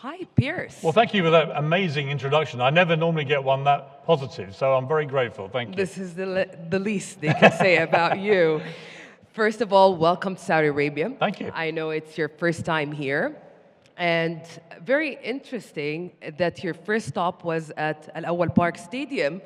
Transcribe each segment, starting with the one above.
Hi, Piers. Well, thank you for that amazing introduction. I never normally get one that positive, so I'm very grateful. Thank you. This is the least they can say about you. First of all, welcome to Saudi Arabia. Thank you. I know it's your first time here. And very interesting that your first stop was at Al Awal Park Stadium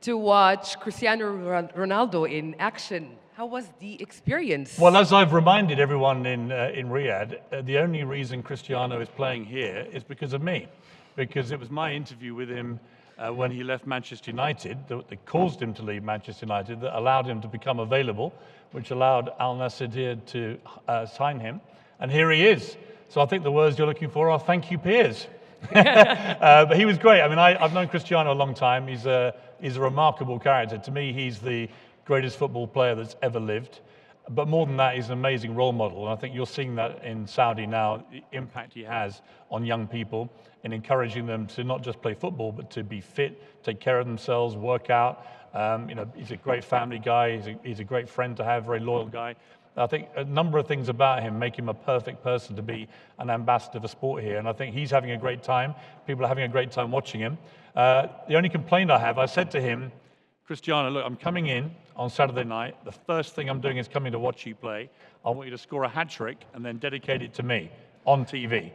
to watch Cristiano Ronaldo in action. How was the experience? Well, as I've reminded everyone in Riyadh, the only reason Cristiano is playing here is because of me, because it was my interview with him when he left Manchester United that caused him to leave Manchester United, that allowed him to become available, which allowed Al Nassr here to sign him, and here he is. So I think the words you're looking for are "thank you, Piers." But he was great. I mean, I've known Cristiano a long time. He's a remarkable character. To me, he's the greatest football player that's ever lived. But more than that, he's an amazing role model. And I think you're seeing that in Saudi now, the impact he has on young people in encouraging them to not just play football, but to be fit, take care of themselves, work out. He's a great family guy. He's a great friend to have, very loyal guy. I think a number of things about him make him a perfect person to be an ambassador for sport here. And I think he's having a great time. People are having a great time watching him. The only complaint I said to him, Cristiano, look, I'm coming in on Saturday night. The first thing I'm doing is coming to watch you play. I want you to score a hat-trick and then dedicate it to me on TV.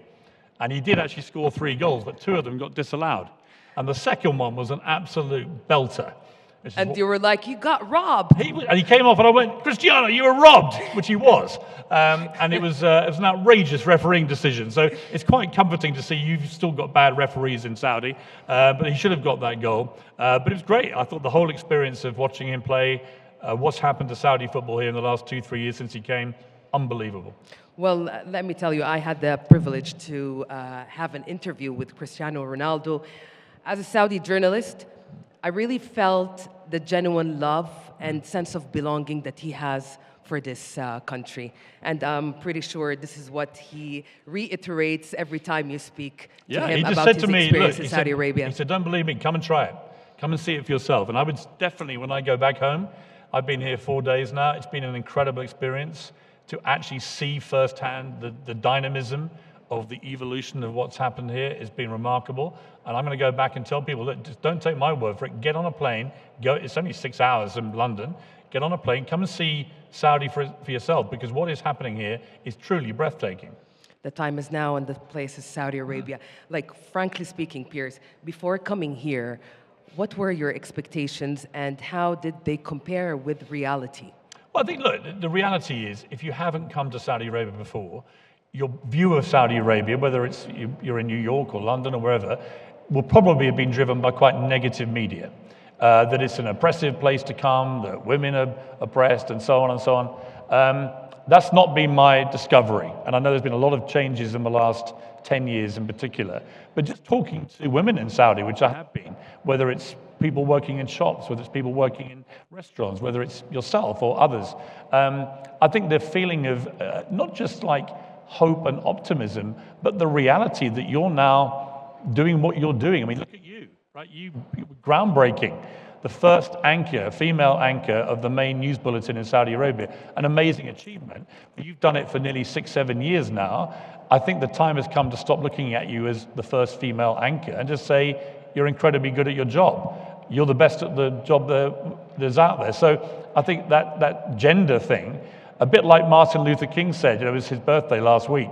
And he did actually score 3 goals, but 2 of them got disallowed. And the second one was an absolute belter. And you were like, you got robbed. He came off and I went, Cristiano, you were robbed, which he was. And it was an outrageous refereeing decision. So it's quite comforting to see you've still got bad referees in Saudi, but he should have got that goal. But it was great. I thought the whole experience of watching him play, what's happened to Saudi football here in the last 2-3 years since he came, unbelievable. Well, let me tell you, I had the privilege to have an interview with Cristiano Ronaldo. As a Saudi journalist, I really felt the genuine love and sense of belonging that he has for this country. And I'm pretty sure this is what he reiterates every time you speak to him he just about said his to me, experience look, in Saudi Arabia. He said, don't believe me, come and try it. Come and see it for yourself. And I would definitely, when I go back home, I've been here 4 days now, it's been an incredible experience to actually see firsthand the dynamism of the evolution of what's happened here. Has been remarkable. And I'm going to go back and tell people, look, just don't take my word for it. Get on a plane. It's only 6 hours from London. Get on a plane. Come and see Saudi for yourself, because what is happening here is truly breathtaking. The time is now and the place is Saudi Arabia. Like, frankly speaking, Piers, before coming here, what were your expectations and how did they compare with reality? Well, I think, look, the reality is, if you haven't come to Saudi Arabia before, your view of Saudi Arabia, whether it's you're in New York or London or wherever, will probably have been driven by quite negative media. That it's an oppressive place to come, that women are oppressed, and so on and so on. That's not been my discovery. And I know there's been a lot of changes in the last 10 years in particular. But just talking to women in Saudi, which I have been, whether it's people working in shops, whether it's people working in restaurants, whether it's yourself or others, I think the feeling of not just like hope and optimism, but the reality that you're now doing what you're doing. I mean, look at you, right? You groundbreaking. The first anchor, female anchor of the main news bulletin in Saudi Arabia, an amazing achievement. You've done it for nearly 6-7 years now. I think the time has come to stop looking at you as the first female anchor and just say, you're incredibly good at your job. You're the best at the job there's out there. So I think that gender thing, a bit like Martin Luther King said, it was his birthday last week,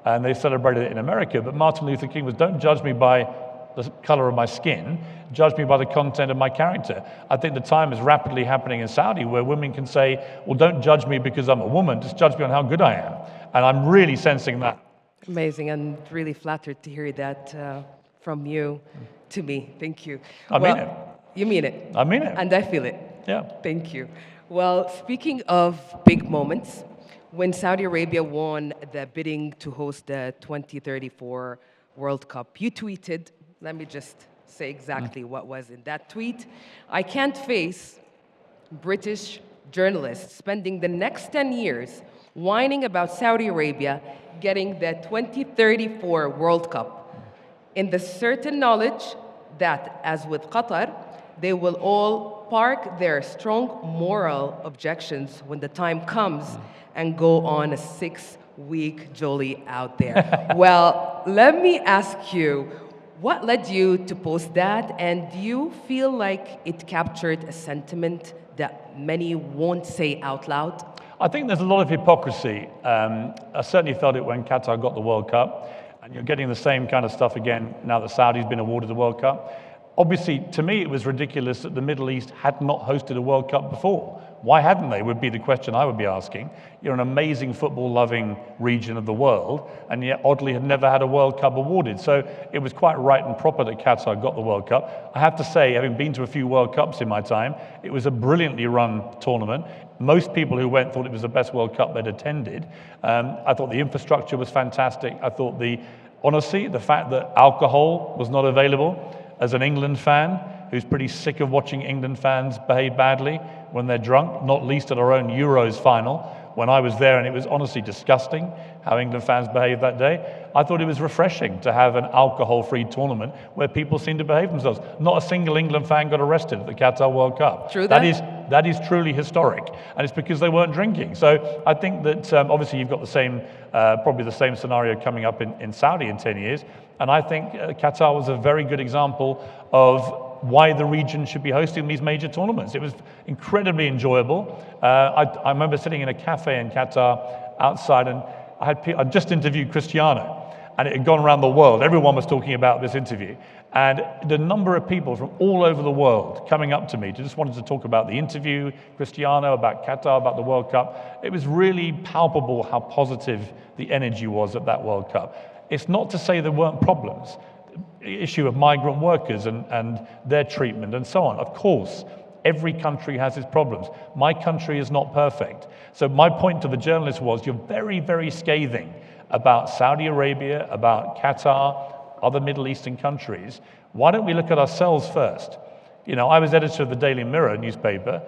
and they celebrated it in America, but Martin Luther King was, don't judge me by the color of my skin, judge me by the content of my character. I think the time is rapidly happening in Saudi where women can say, well, don't judge me because I'm a woman, just judge me on how good I am. And I'm really sensing that. Amazing, and really flattered to hear that from you to me. Thank you. I mean it. You mean it. I mean it. And I feel it. Yeah. Thank you. Well, speaking of big moments, when Saudi Arabia won the bidding to host the 2034 World Cup, you tweeted, let me just say exactly what was in that tweet. I can't face British journalists spending the next 10 years whining about Saudi Arabia getting the 2034 World Cup in the certain knowledge that, as with Qatar, they will all park their strong moral objections when the time comes and go on a 6-week jolly out there. Well, let me ask you, what led you to post that? And do you feel like it captured a sentiment that many won't say out loud? I think there's a lot of hypocrisy. I certainly felt it when Qatar got the World Cup, and you're getting the same kind of stuff again now that Saudi's been awarded the World Cup. Obviously, to me, it was ridiculous that the Middle East had not hosted a World Cup before. Why hadn't they, would be the question I would be asking. You're an amazing football-loving region of the world, and yet oddly had never had a World Cup awarded. So it was quite right and proper that Qatar got the World Cup. I have to say, having been to a few World Cups in my time, it was a brilliantly run tournament. Most people who went thought it was the best World Cup they'd attended. I thought the infrastructure was fantastic. I thought honestly, the fact that alcohol was not available, as an England fan who's pretty sick of watching England fans behave badly when they're drunk, not least at our own Euros final, when I was there, and it was honestly disgusting how England fans behaved that day. I thought it was refreshing to have an alcohol-free tournament where people seem to behave themselves. Not a single England fan got arrested at the Qatar World Cup. True that is truly historic, and it's because they weren't drinking. So I think that obviously you've got the same, probably the same scenario coming up in Saudi in 10 years, and I think Qatar was a very good example of why the region should be hosting these major tournaments. It was incredibly enjoyable. I remember sitting in a cafe in Qatar outside, and I'd just interviewed Cristiano, and it had gone around the world. Everyone was talking about this interview. And the number of people from all over the world coming up to me just wanted to talk about the interview, Cristiano, about Qatar, about the World Cup. It was really palpable how positive the energy was at that World Cup. It's not to say there weren't problems. The issue of migrant workers and their treatment and so on. Of course, every country has its problems. My country is not perfect. So my point to the journalist was, you're very, very scathing about Saudi Arabia, about Qatar, other Middle Eastern countries. Why don't we look at ourselves first? You know, I was editor of the Daily Mirror newspaper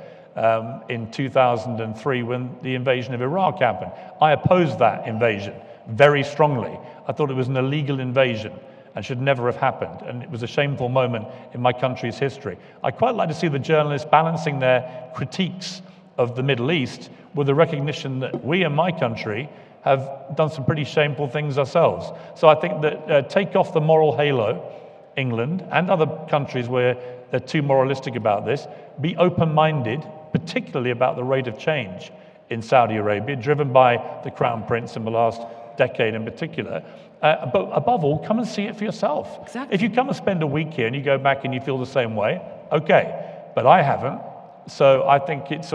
in 2003 when the invasion of Iraq happened. I opposed that invasion very strongly. I thought it was an illegal invasion and should never have happened. And it was a shameful moment in my country's history. I quite like to see the journalists balancing their critiques of the Middle East with the recognition that we in my country have done some pretty shameful things ourselves. So I think that take off the moral halo, England and other countries where they're too moralistic about this, be open-minded, particularly about the rate of change in Saudi Arabia, driven by the Crown Prince in the last decade in particular. But above all, come and see it for yourself. Exactly. If you come and spend a week here and you go back and you feel the same way, okay, but I haven't. So I think it's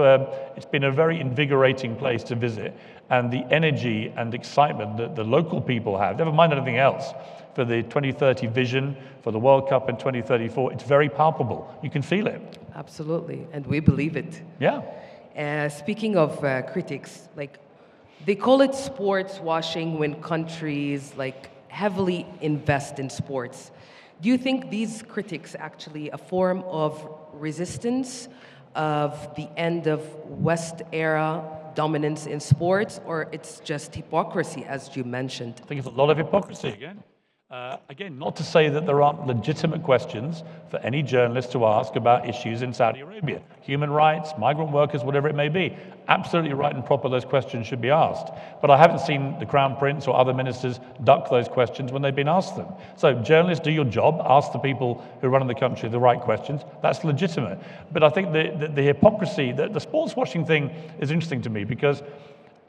been a very invigorating place to visit, and the energy and excitement that the local people have, never mind anything else, for the 2030 vision, for the World Cup in 2034, it's very palpable. You can feel it. Absolutely, and we believe it. Yeah. Speaking of critics, like they call it sports washing when countries like heavily invest in sports. Do you think these critics actually a form of resistance of the end of West era dominance in sports, or it's just hypocrisy, as you mentioned? I think it's a lot of hypocrisy again. Again, not to say that there aren't legitimate questions for any journalist to ask about issues in Saudi Arabia. Human rights, migrant workers, whatever it may be. Absolutely right and proper those questions should be asked. But I haven't seen the Crown Prince or other ministers duck those questions when they've been asked them. So journalists, do your job, ask the people who run the country the right questions. That's legitimate. But I think the hypocrisy, the sports washing thing is interesting to me because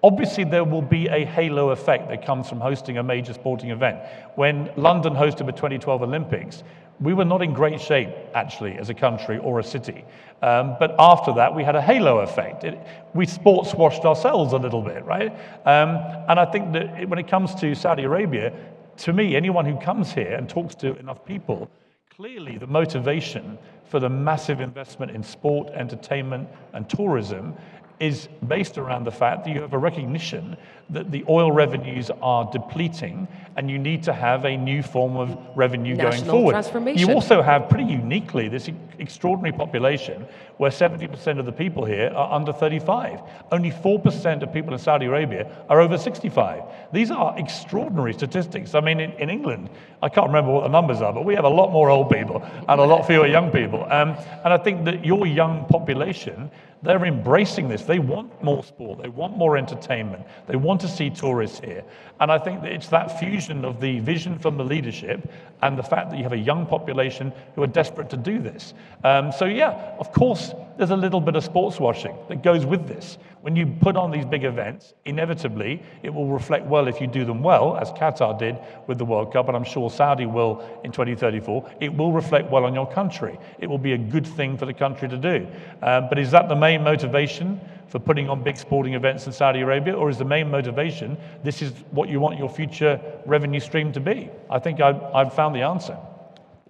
obviously, there will be a halo effect that comes from hosting a major sporting event. When London hosted the 2012 Olympics, we were not in great shape, actually, as a country or a city. But after that, we had a halo effect. We sports washed ourselves a little bit, right? And I think that when it comes to Saudi Arabia, to me, anyone who comes here and talks to enough people, clearly the motivation for the massive investment in sport, entertainment, and tourism is based around the fact that you have a recognition that the oil revenues are depleting and you need to have a new form of revenue going forward. Transformation. You also have, pretty uniquely, this extraordinary population where 70% of the people here are under 35. Only 4% of people in Saudi Arabia are over 65. These are extraordinary statistics. I mean, in England, I can't remember what the numbers are, but we have a lot more old people and a lot fewer young people. And I think that your young population They're embracing this. They want more sport. They want more entertainment. They want to see tourists here. And I think that it's that fusion of the vision from the leadership and the fact that you have a young population who are desperate to do this. So yeah, of course, there's a little bit of sports washing that goes with this. When you put on these big events, inevitably, it will reflect well if you do them well, as Qatar did with the World Cup, and I'm sure Saudi will in 2034. It will reflect well on your country. It will be a good thing for the country to do. But is that the main motivation for putting on big sporting events in Saudi Arabia, or is the main motivation, this is what you want your future revenue stream to be? I think I've found the answer.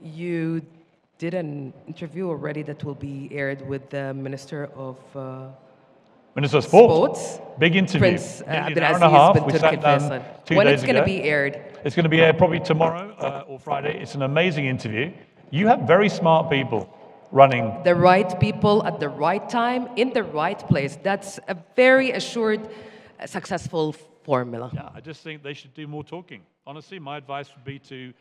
You did an interview already that will be aired with the Minister of Minister of Sport. Sports. Big interview. Prince Nearly an hour and a half. We sat down 2 When days it's going to ago. be aired? It's going to be aired probably tomorrow or Friday. It's an amazing interview. You have very smart people running. The right people at the right time, in the right place. That's a very assured, successful formula. Yeah, I just think they should do more talking. Honestly, my advice would be to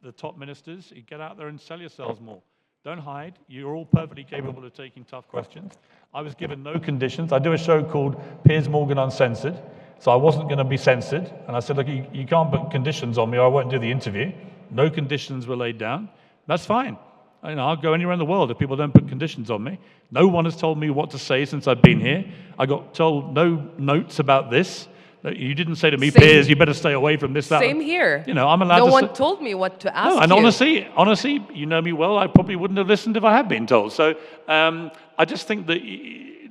the top ministers, you get out there and sell yourselves more. Don't hide. You're all perfectly capable of taking tough questions. I was given no conditions. I do a show called Piers Morgan Uncensored, so I wasn't going to be censored. And I said, look, you can't put conditions on me or I won't do the interview. No conditions were laid down. That's fine. I'll go anywhere in the world if people don't put conditions on me. No one has told me what to say since I've been here. I got told no notes about this. You didn't say to me, Piers, you better stay away from this, that. Same here. I'm allowed to. No one told me what to ask No, and you. honestly, you know me well. I probably wouldn't have listened if I had been told. So I just think that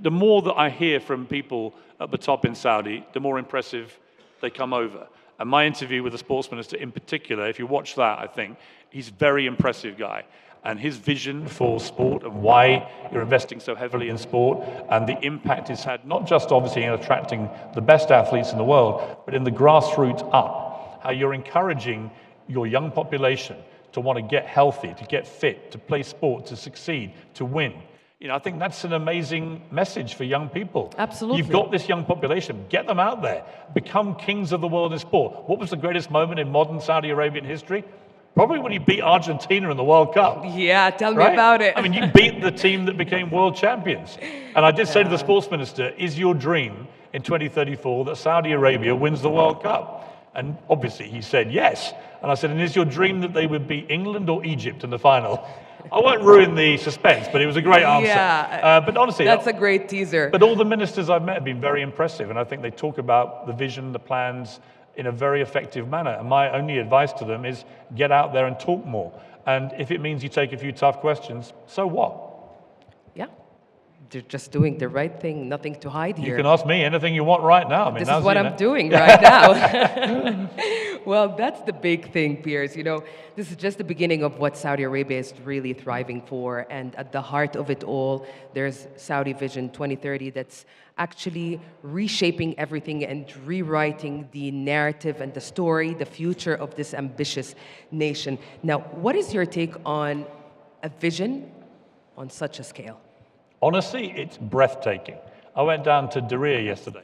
the more that I hear from people at the top in Saudi, the more impressive they come over. And my interview with the sports minister in particular, if you watch that, I think he's a very impressive guy. And his vision for sport and why you're investing so heavily in sport and the impact it's had, not just obviously in attracting the best athletes in the world, but in the grassroots up, how you're encouraging your young population to want to get healthy, to get fit, to play sport, to succeed, to win. I think that's an amazing message for young people. Absolutely. You've got this young population. Get them out there. Become kings of the world in sport. What was the greatest moment in modern Saudi Arabian history? Probably when you beat Argentina in the World Cup. Yeah, tell me about it. I mean, you beat the team that became world champions. And I did say to the sports minister, is your dream in 2034 that Saudi Arabia wins the World Cup? And obviously he said yes. And I said, and is your dream that they would beat England or Egypt in the final? I won't ruin the suspense, but it was a great answer. Yeah, but honestly, that's a great teaser. But all the ministers I've met have been very impressive, and I think they talk about the vision, the plans in a very effective manner. And my only advice to them is get out there and talk more. And if it means you take a few tough questions, so what? Yeah, they're just doing the right thing, nothing to hide here. You can ask me anything you want right now. I mean, This is what I'm doing right now. Well, that's the big thing, Piers. This is just the beginning of what Saudi Arabia is really thriving for. And at the heart of it all, there's Saudi Vision 2030 that's actually reshaping everything and rewriting the narrative and the story, the future of this ambitious nation. Now, what is your take on a vision on such a scale? Honestly, it's breathtaking. I went down to Diriyah yesterday,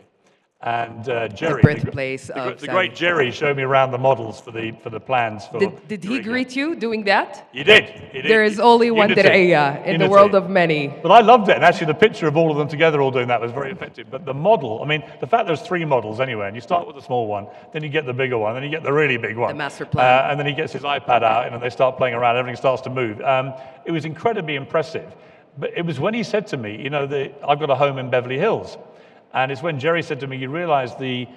and Jerry, birthplace of the great Jerry, showed me around the models for the plans. For Did he Diriyah. greet you doing that? He did. There is only one Unity. Diriyah in the Unity. world of many. But I loved it, and actually the picture of all of them together all doing that was very effective. But the model, I mean, the fact there's 3 models anyway, and you start with the small one, then you get the bigger one, then you get the really big one. The master plan. And then he gets his iPad out, and then they start playing around, everything starts to move. It was incredibly impressive. But it was when he said to me, I've got a home in Beverly Hills. And it's when Jerry said to me, you realize the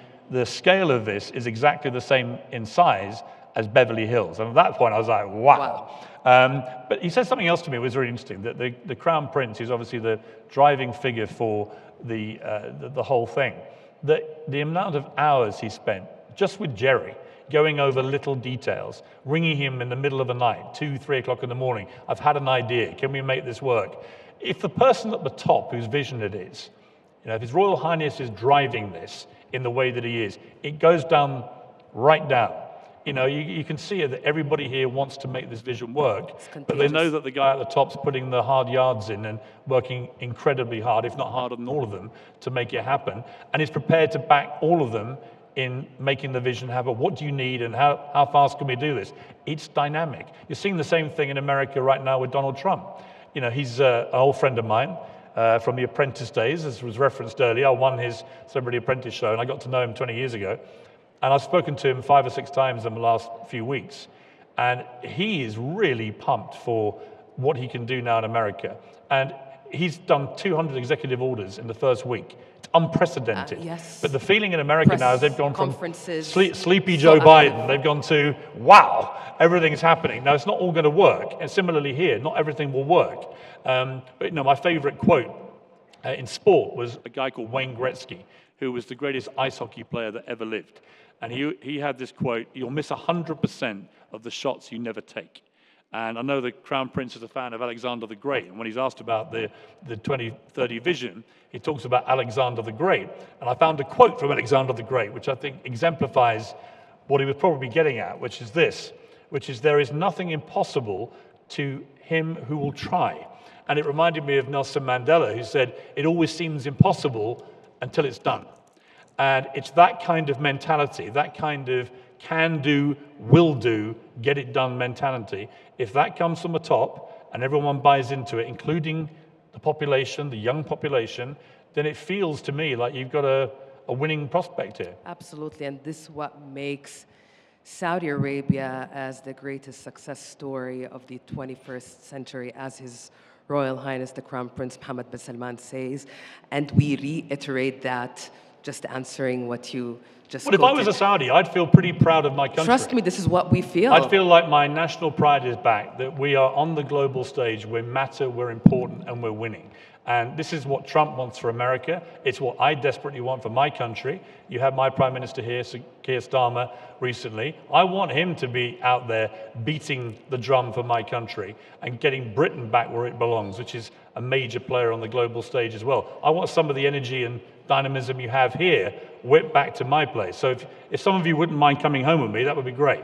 scale of this is exactly the same in size as Beverly Hills. And at that point, I was like, wow. But he said something else to me that was really interesting, that the Crown Prince, who's obviously the driving figure for the whole thing, that the amount of hours he spent just with Jerry, going over little details, ringing him in the middle of the night, 2, 3 o'clock in the morning, I've had an idea, can we make this work? If the person at the top whose vision it is, if His Royal Highness is driving this in the way that he is, it goes down, right down. You can see it that everybody here wants to make this vision work, but they know that the guy at the top's putting the hard yards in and working incredibly hard, if not harder than all of them, to make it happen, and is prepared to back all of them in making the vision happen. What do you need and how fast can we do this? It's dynamic. You're seeing the same thing in America right now with Donald Trump. He's an old friend of mine. from The Apprentice days, as was referenced earlier. I won his Celebrity Apprentice show, and I got to know him 20 years ago. And I've spoken to him 5 or 6 times in the last few weeks. And he is really pumped for what he can do now in America. And he's done 200 executive orders in the first week. It's unprecedented. Yes. But the feeling in America Press now is they've gone from sleepy Joe Biden, they've gone to, wow, everything's happening. Now, it's not all going to work. And similarly here, not everything will work. But my favorite quote in sport was a guy called Wayne Gretzky, who was the greatest ice hockey player that ever lived. And he had this quote, "You'll miss 100% of the shots you never take." And I know the Crown Prince is a fan of Alexander the Great. And when he's asked about the 2030 vision, he talks about Alexander the Great. And I found a quote from Alexander the Great, which I think exemplifies what he was probably getting at, which is this, which is, "There is nothing impossible to him who will try." And it reminded me of Nelson Mandela, who said, "It always seems impossible until it's done." And it's that kind of mentality, that kind of can do, will do, get it done mentality. If that comes from the top and everyone buys into it, including the population, the young population, then it feels to me like you've got a winning prospect here. Absolutely, and this is what makes Saudi Arabia as the greatest success story of the 21st century, as His Royal Highness the Crown Prince Mohammed bin Salman says. And we reiterate that, just answering what you just Well, if I was a Saudi, I'd feel pretty proud of my country. Trust me, this is what we feel. I'd feel like my national pride is back, that we are on the global stage, we matter, we're important, and we're winning. And this is what Trump wants for America. It's what I desperately want for my country. You had my Prime Minister here, Keir Starmer, recently. I want him to be out there beating the drum for my country and getting Britain back where it belongs, which is a major player on the global stage as well. I want some of the energy and dynamism you have here whipped back to my place. So if some of you wouldn't mind coming home with me, that would be great.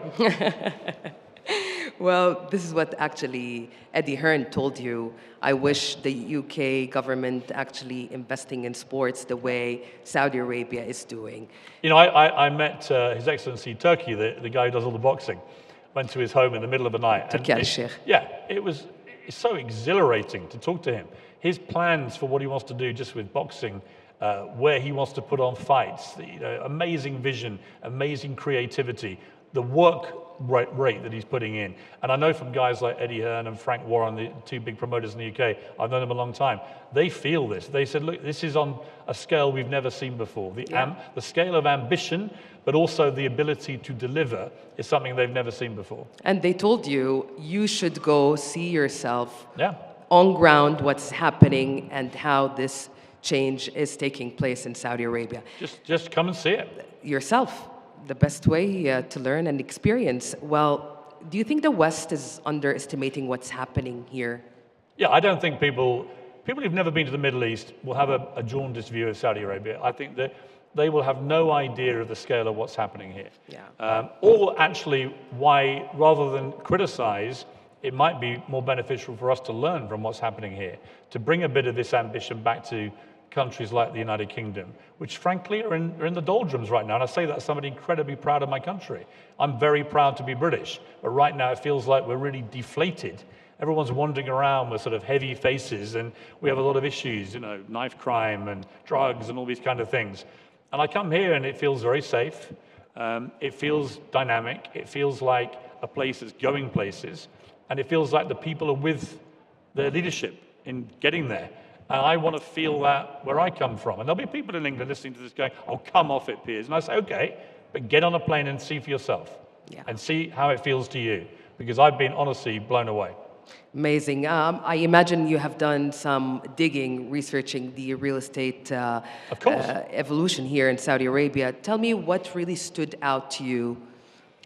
Well, this is what actually Eddie Hearn told you. I wish the UK government actually investing in sports the way Saudi Arabia is doing. You know, I met His Excellency Turkey, the guy who does all the boxing. Went to his home in the middle of the night. It's so exhilarating to talk to him. His plans for what he wants to do just with boxing, where he wants to put on fights, amazing vision, amazing creativity, the work rate that he's putting in. And I know from guys like Eddie Hearn and Frank Warren, the 2 big promoters in the UK, I've known them a long time, they feel this. They said, look, this is on a scale we've never seen before. The scale of ambition, but also the ability to deliver is something they've never seen before. And they told you, you should go see yourself Yeah. on ground what's happening and how this change is taking place in Saudi Arabia. Just come and see it. Yourself, the best way to learn and experience. Well, do you think the West is underestimating what's happening here? Yeah, I don't think people who've never been to the Middle East will have a jaundiced view of Saudi Arabia. I think that they will have no idea of the scale of what's happening here. Yeah. Or actually why, rather than criticize, it might be more beneficial for us to learn from what's happening here, to bring a bit of this ambition back to countries like the United Kingdom, which frankly are in the doldrums right now. And I say that as somebody incredibly proud of my country. I'm very proud to be British, but right now it feels like we're really deflated. Everyone's wandering around with sort of heavy faces, and we have a lot of issues, knife crime and drugs and all these kind of things. And I come here and it feels very safe. It feels dynamic. It feels like a place that's going places. And it feels like the people are with their leadership in getting there. And I want to feel that where I come from. And there'll be people in England listening to this going, oh, come off it, Piers. And I say, okay, but get on a plane and see for yourself. Yeah. And see how it feels to you. Because I've been honestly blown away. Amazing. I imagine you have done some digging, researching the real estate evolution here in Saudi Arabia. Tell me what really stood out to you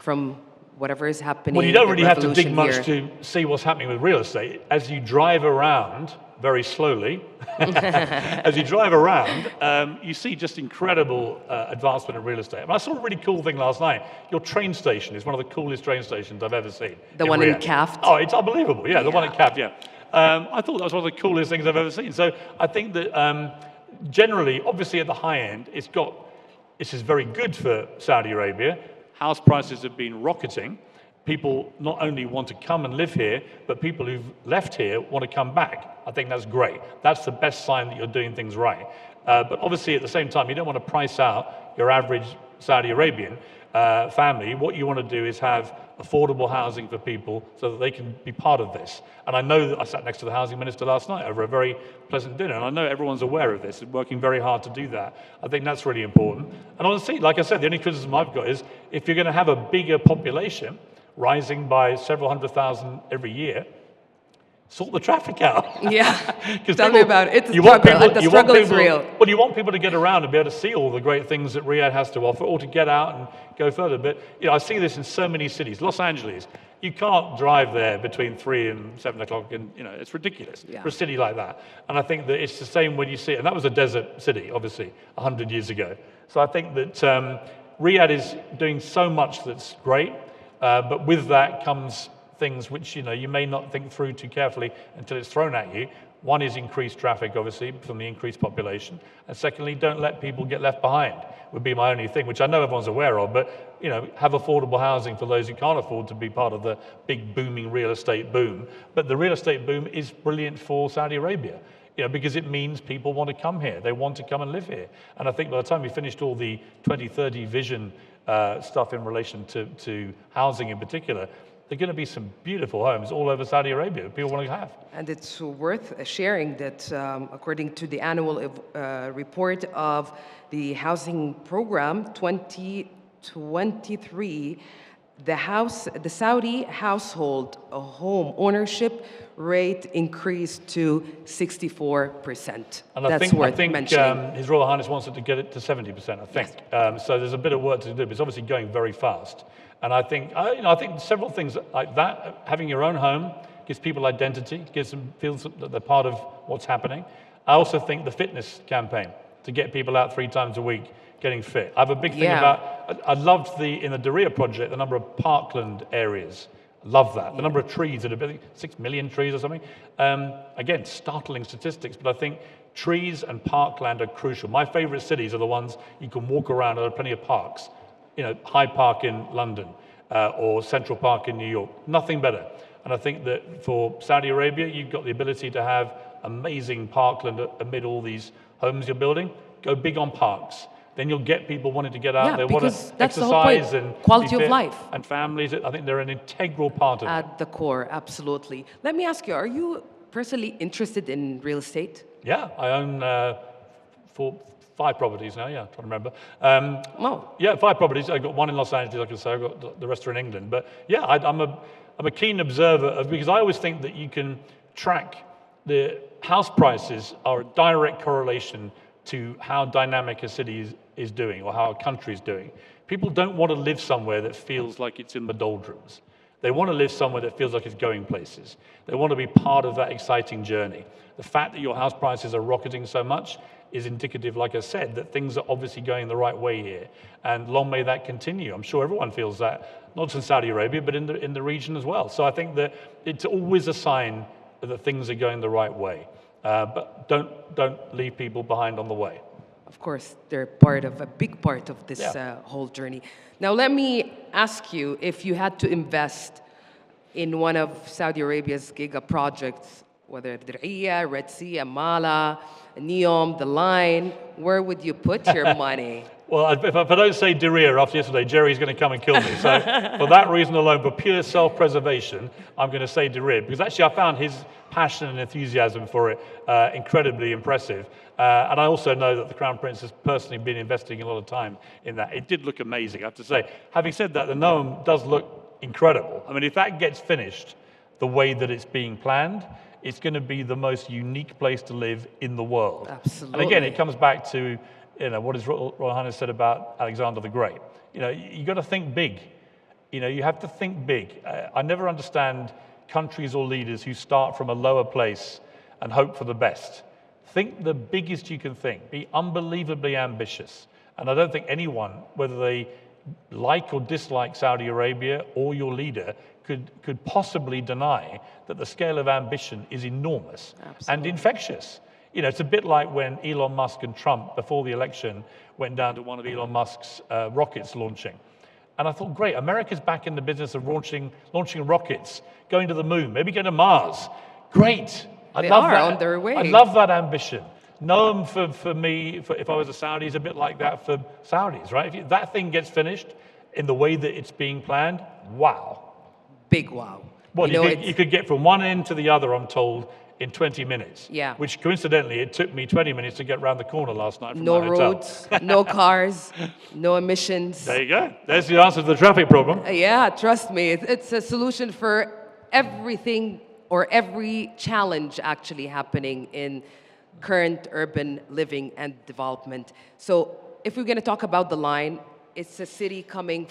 from whatever is happening. Well, you don't really have to dig much here to see what's happening with real estate. As you drive around very slowly, as you drive around, you see just incredible advancement in real estate. And I saw a really cool thing last night. Your train station is one of the coolest train stations I've ever seen. The one in Kaft? Oh, it's unbelievable. Yeah, the one in Kaft, yeah. I thought that was one of the coolest things I've ever seen. So I think that generally, obviously at the high end, this is very good for Saudi Arabia. House prices have been rocketing, people not only want to come and live here, but people who've left here want to come back. I think that's great. That's the best sign that you're doing things right. But obviously, at the same time, you don't want to price out your average Saudi Arabian family. What you want to do is have affordable housing for people so that they can be part of this. And I know that I sat next to the housing minister last night over a very pleasant dinner, and I know everyone's aware of this and working very hard to do that. I think that's really important. And honestly, like I said, the only criticism I've got is if you're going to have a bigger population rising by several 100,000 every year, sort the traffic out. Yeah, tell me about it. It's a struggle, and the struggle is real. Well, you want people to get around and be able to see all the great things that Riyadh has to offer, or to get out and go further. But I see this in so many cities. Los Angeles, you can't drive there between 3 and 7 o'clock, and it's ridiculous for a city like that. And I think that it's the same when you see it. And that was a desert city, obviously, 100 years ago. So I think that Riyadh is doing so much that's great, but with that comes things which you may not think through too carefully until it's thrown at you. One is increased traffic, obviously, from the increased population, and secondly, don't let people get left behind. Would be my only thing, which I know everyone's aware of. But have affordable housing for those who can't afford to be part of the big booming real estate boom. But the real estate boom is brilliant for Saudi Arabia. Because it means people want to come here. They want to come and live here. And I think by the time we finished all the 2030 vision stuff in relation to housing in particular, there are going to be some beautiful homes all over Saudi Arabia that people want to have. And it's worth sharing that according to the annual report of the housing program 2023, the Saudi household home ownership rate increased to 64%. And I think His Royal Highness wants it to get it to 70%, I think. Yes. So there's a bit of work to do, but it's obviously going very fast. And I think, I think several things like that, having your own home gives people identity, gives them feels that they're part of what's happening. I also think the fitness campaign to get people out 3 times a week getting fit. I have a big thing about, I loved in the Diriyah project, the number of parkland areas. Love that. The number of trees, that are 6 million trees or something. Again, startling statistics, but I think trees and parkland are crucial. My favorite cities are the ones you can walk around, there are plenty of parks. Hyde Park in London or Central Park in New York, nothing better. And I think that for Saudi Arabia, you've got the ability to have amazing parkland amid all these homes you're building. Go big on parks. Then you'll get people wanting to get out. They want to exercise and quality of life. And families, I think they're an integral part of it. At the core, absolutely. Let me ask you, are you personally interested in real estate? Yeah, I own 5 properties now, trying to remember. Yeah, 5 properties. I've got 1 in Los Angeles, like I say, I've got the rest are in England. But yeah, I'm a keen observer because I always think that you can track the house prices are a direct correlation to how dynamic a city is doing or how a country is doing. People don't want to live somewhere that feels like it's in the doldrums. They want to live somewhere that feels like it's going places. They want to be part of that exciting journey. The fact that your house prices are rocketing so much is indicative, like I said, that things are obviously going the right way here. And long may that continue. I'm sure everyone feels that, not just in Saudi Arabia, but in the region as well. So I think that it's always a sign that things are going the right way. But don't leave people behind on the way. Of course, they're a big part of this whole journey. Now, let me ask you, if you had to invest in one of Saudi Arabia's Giga projects, whether Diriyah, Red Sea, Amala, Neom, The Line, where would you put your money? Well, if I don't say Diriyah after yesterday, Jerry's going to come and kill me. So for that reason alone, for pure self-preservation, I'm going to say Diriyah. Because actually I found his passion and enthusiasm for it incredibly impressive. And I also know that the Crown Prince has personally been investing a lot of time in that. It did look amazing, I have to say. Having said that, the Noam does look incredible. I mean, if that gets finished the way that it's being planned, it's going to be the most unique place to live in the world. Absolutely. And again, it comes back to what His Royal Highness said about Alexander the Great. You got to think big. You have to think big. I never understand countries or leaders who start from a lower place and hope for the best. Think the biggest you can think. Be unbelievably ambitious. And I don't think anyone, whether they like or dislike Saudi Arabia or your leader, could possibly deny that the scale of ambition is enormous. Absolutely. And infectious. It's a bit like when Elon Musk and Trump, before the election, went down to one of Elon Musk's rockets launching. And I thought, great, America's back in the business of launching rockets, going to the moon, maybe going to Mars. Great. They are on their way. I love that ambition. Noam, for me, if I was a Saudi, is a bit like that for Saudis, right? If that thing gets finished in the way that it's being planned, wow. Big wow. Well, you could get from one end to the other, I'm told, in 20 minutes. Yeah. Which, coincidentally, it took me 20 minutes to get around the corner last night from No my hotel. roads, no cars, no emissions. There you go. There's the answer to the traffic problem. Yeah, trust me. It's a solution for everything or every challenge actually happening in current urban living and development. So if we're going to talk about the line, it's a city coming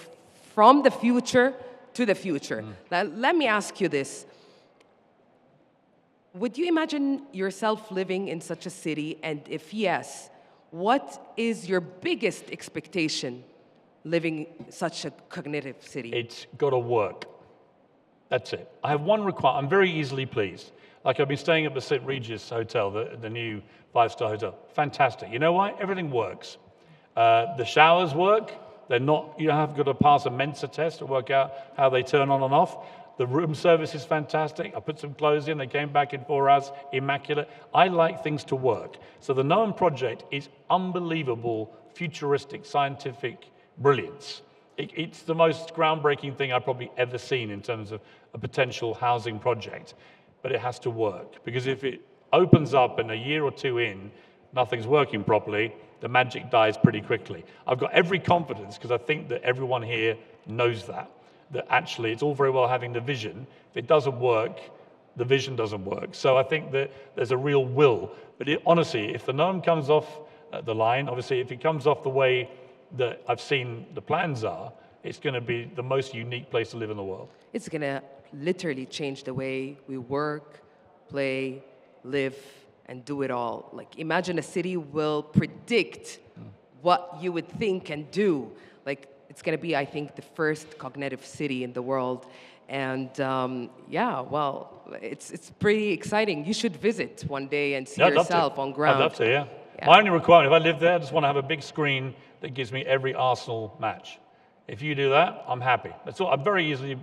from the future to the future. Now, let me ask you this. Would you imagine yourself living in such a city? And if yes, what is your biggest expectation living in such a cognitive city? It's got to work. That's it. I have one requirement. I'm very easily pleased. Like I've been staying at the St. Regis Hotel, the new 5-star hotel. Fantastic. You know why? Everything works. The showers work. They're not, you don't have got to pass a Mensa test to work out how they turn on and off. The room service is fantastic. I put some clothes in. They came back in 4 hours, immaculate. I like things to work. So the Noam project is unbelievable, futuristic, scientific brilliance. It's the most groundbreaking thing I've probably ever seen in terms of a potential housing project. But it has to work. Because if it opens up and a year or two in, nothing's working properly, the magic dies pretty quickly. I've got every confidence, because I think that everyone here knows that actually it's all very well having the vision. If it doesn't work, the vision doesn't work. So I think that there's a real will. But honestly, if the Noam comes off the line, obviously if it comes off the way that I've seen the plans are, it's going to be the most unique place to live in the world. It's going to literally change the way we work, play, live, and do it all. Like, imagine a city will predict what you would think and do. Like, it's going to be, I think, the first cognitive city in the world. And yeah, well, it's pretty exciting. You should visit one day and see yourself on ground. I'd love to, yeah. My only requirement, if I live there, I just want to have a big screen that gives me every Arsenal match. If you do that, I'm happy. That's all. I'm very easily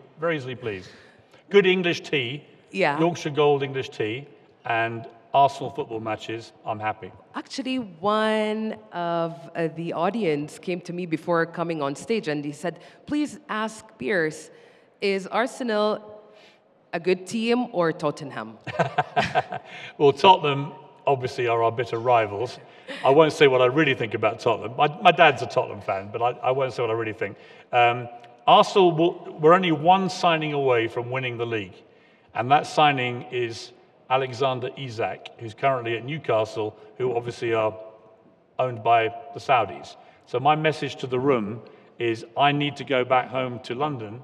pleased. Good English tea, Yorkshire Gold English tea, and Arsenal football matches, I'm happy. Actually, one of the audience came to me before coming on stage and he said, please ask Piers, is Arsenal a good team or Tottenham? Well, Tottenham obviously are our bitter rivals. I won't say what I really think about Tottenham. My dad's a Tottenham fan, but I won't say what I really think. Arsenal, we're only one signing away from winning the league, and that signing is Alexander Isak, who's currently at Newcastle, who obviously are owned by the Saudis. So my message to the room is I need to go back home to London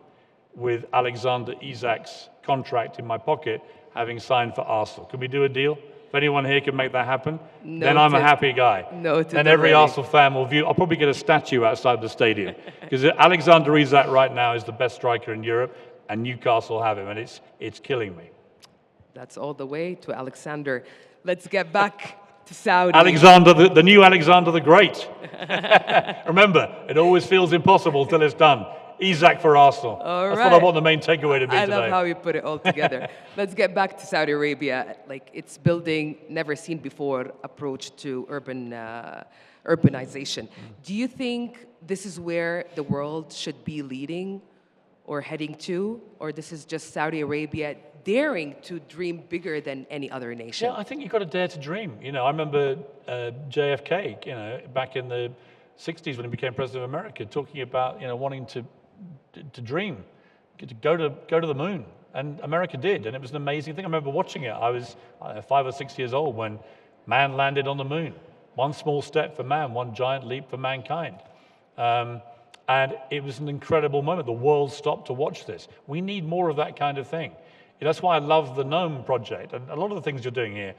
with Alexander Isak's contract in my pocket, having signed for Arsenal. Can we do a deal? If anyone here can make that happen, then I'm a happy guy. Then every Arsenal fan will view. I'll probably get a statue outside the stadium because Alexander Isak right now is the best striker in Europe, and Newcastle have him, and it's killing me. That's all the way to Alexander. Let's get back to Saudi. Alexander, the new Alexander the Great. Remember, it always feels impossible till it's done. Isak for Arsenal. That's what I want the main takeaway to be today. I love how you put it all together. Let's get back to Saudi Arabia. Like, it's building never seen before approach to urbanization. Do you think this is where the world should be leading or heading to? Or this is just Saudi Arabia daring to dream bigger than any other nation? Yeah, I think you've got to dare to dream. You know, I remember JFK, you know, back in the 60s when he became president of America, talking about, you know, wanting to dream, to go to the moon, and America did, and it was an amazing thing. I remember watching it. I was 5 or 6 years old when man landed on the moon. One small step for man, one giant leap for mankind. And it was an incredible moment. The world stopped to watch this. We need more of that kind of thing. That's why I love the Noam project and a lot of the things you're doing here,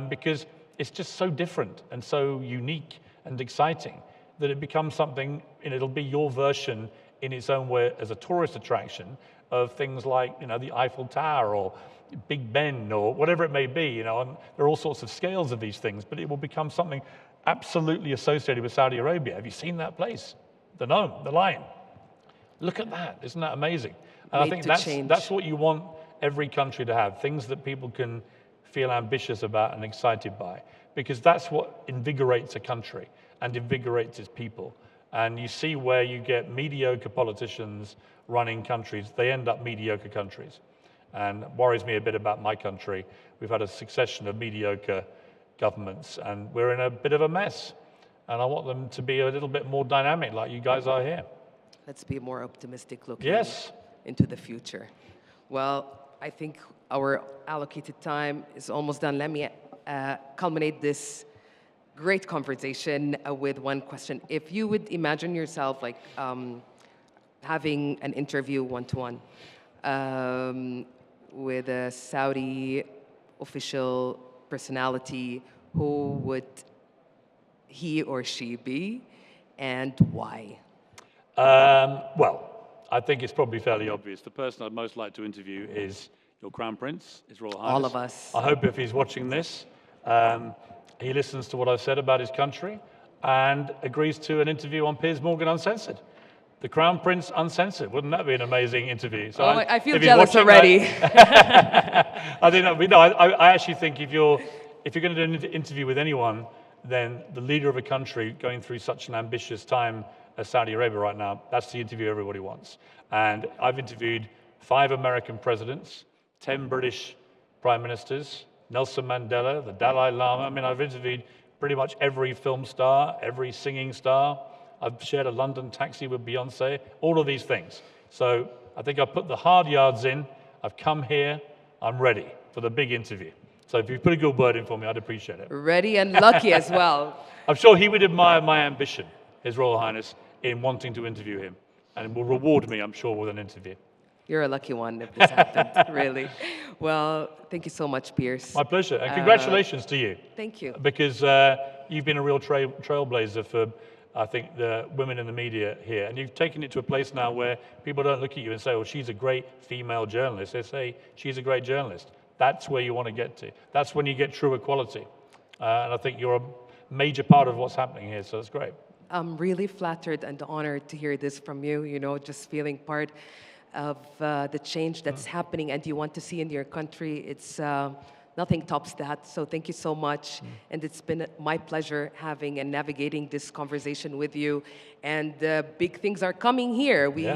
because it's just so different and so unique and exciting that it becomes something, and it'll be your version in its own way as a tourist attraction of things like, you know, the Eiffel Tower or Big Ben or whatever it may be, you know, and there are all sorts of scales of these things, but it will become something absolutely associated with Saudi Arabia. Have you seen that place? The Noam, the Lion. Look at that. Isn't that amazing? And I Made think to that's, change. that's what you want every country to have, things that people can feel ambitious about and excited by, because that's what invigorates a country and invigorates its people. And you see where you get mediocre politicians running countries, they end up mediocre countries. And it worries me a bit about my country. We've had a succession of mediocre governments, and we're in a bit of a mess. And I want them to be a little bit more dynamic, like you guys are here. Let's be more optimistic looking Yes. into the future. Well, I think our allocated time is almost done. Let me culminate this great conversation with one question. If you would imagine yourself like having an interview one-to-one with a Saudi official personality, who would he or she be, and why? Well, I think it's probably fairly obvious. The person I'd most like to interview is your Crown Prince, His Royal Highness. All of us. I hope if he's watching this, he listens to what I've said about his country and agrees to an interview on Piers Morgan Uncensored. The Crown Prince Uncensored. Wouldn't that be an amazing interview? So I feel if he's jealous watching already. I think that, no, I actually think if you're going to do an interview with anyone, then the leader of a country going through such an ambitious time as Saudi Arabia right now, that's the interview everybody wants. And I've interviewed 5 American presidents, 10 British prime ministers, Nelson Mandela, the Dalai Lama. I mean, I've interviewed pretty much every film star, every singing star. I've shared a London taxi with Beyonce, all of these things. So I think I've put the hard yards in. I've come here. I'm ready for the big interview. So if you put a good word in for me, I'd appreciate it. Ready and lucky as well. I'm sure he would admire my ambition, His Royal Highness, in wanting to interview him. And will reward me, I'm sure, with an interview. You're a lucky one if this happened, really. Well, thank you so much, Piers. My pleasure. And congratulations to you. Thank you. Because you've been a real trailblazer for, I think, the women in the media here. And you've taken it to a place now where people don't look at you and say, well, she's a great female journalist. They say, she's a great journalist. That's where you want to get to. That's when you get true equality. And I think you're a major part of what's happening here, so that's great. I'm really flattered and honored to hear this from you, you know, just feeling part of the change that's happening and you want to see in your country. It's nothing tops that. So thank you so much. And it's been my pleasure having and navigating this conversation with you. And big things are coming here. We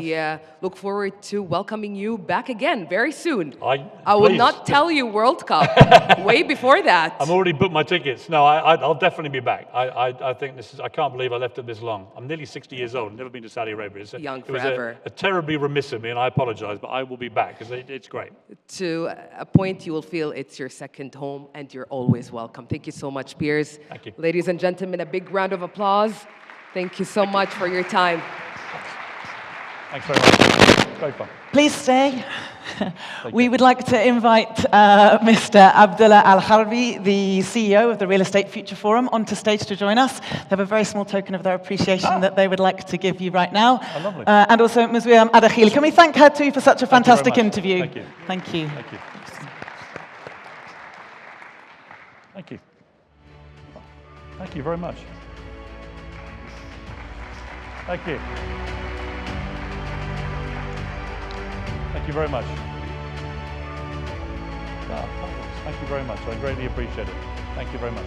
look forward to welcoming you back again very soon. I will not tell you World Cup way before that. I've already booked my tickets. No, I'll definitely be back. I think this is, I can't believe I left it this long. I'm nearly 60 years old, never been to Saudi Arabia. Young forever. It was a terribly remiss of me, and I apologize, but I will be back because it's great. To a point, you will feel it's your second home, and you're always welcome. Thank you so much, Piers. Thank you. Ladies and gentlemen, a big round of applause. Thank you so much for your time. Thanks very much. Very fun. Please stay. We would like to invite Mr. Abdullah Al-Harbi, the CEO of the Real Estate Future Forum, onto stage to join us. They have a very small token of their appreciation that they would like to give you right now. Oh, lovely. And also Ms. Wiam Adakhil. Can we thank her too for such a fantastic interview? Thank you. Thank you. Thank you. Thank you. Thank you very much. Thank you. Thank you very much. Thank you very much. I greatly appreciate it. Thank you very much.